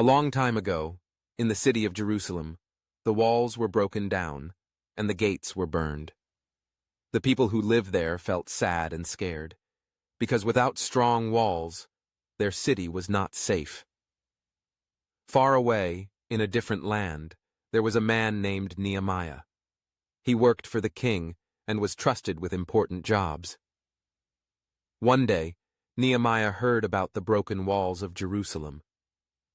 A long time ago, in the city of Jerusalem, the walls were broken down, and the gates were burned. The people who lived there felt sad and scared, because without strong walls, their city was not safe. Far away, in a different land, there was a man named Nehemiah. He worked for the king and was trusted with important jobs. One day, Nehemiah heard about the broken walls of Jerusalem.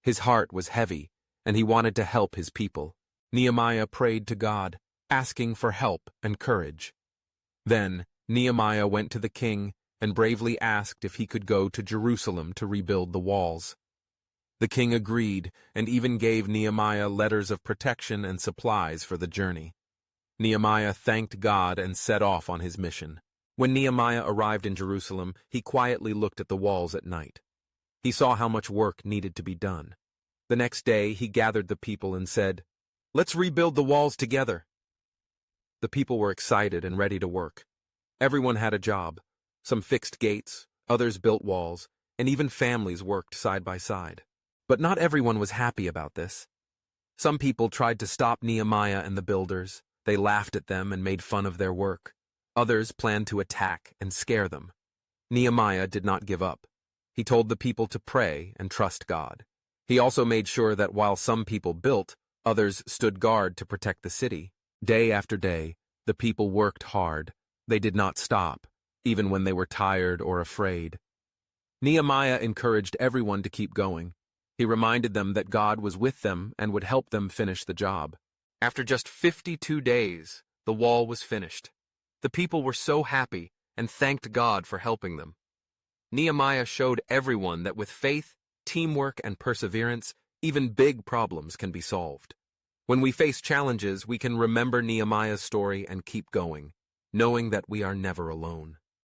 His heart was heavy, and he wanted to help his people. Nehemiah prayed to God, asking for help and courage. Then, Nehemiah went to the king and bravely asked if he could go to Jerusalem to rebuild the walls. The king agreed and even gave Nehemiah letters of protection and supplies for the journey. Nehemiah thanked God and set off on his mission. When Nehemiah arrived in Jerusalem, he quietly looked at the walls at night. He saw how much work needed to be done. The next day, he gathered the people and said, "Let's rebuild the walls together." The people were excited and ready to work. Everyone had a job. Some fixed gates, others built walls, and even families worked side by side. But not everyone was happy about this. Some people tried to stop Nehemiah and the builders. They laughed at them and made fun of their work. Others planned to attack and scare them. Nehemiah did not give up. He told the people to pray and trust God. He also made sure that while some people built, others stood guard to protect the city. Day after day, the people worked hard. They did not stop, even when they were tired or afraid. Nehemiah encouraged everyone to keep going. He reminded them that God was with them and would help them finish the job. After just 52 days, the wall was finished. The people were so happy and thanked God for helping them. Nehemiah showed everyone that with faith, teamwork, and perseverance, even big problems can be solved. When we face challenges, we can remember Nehemiah's story and keep going, knowing that we are never alone.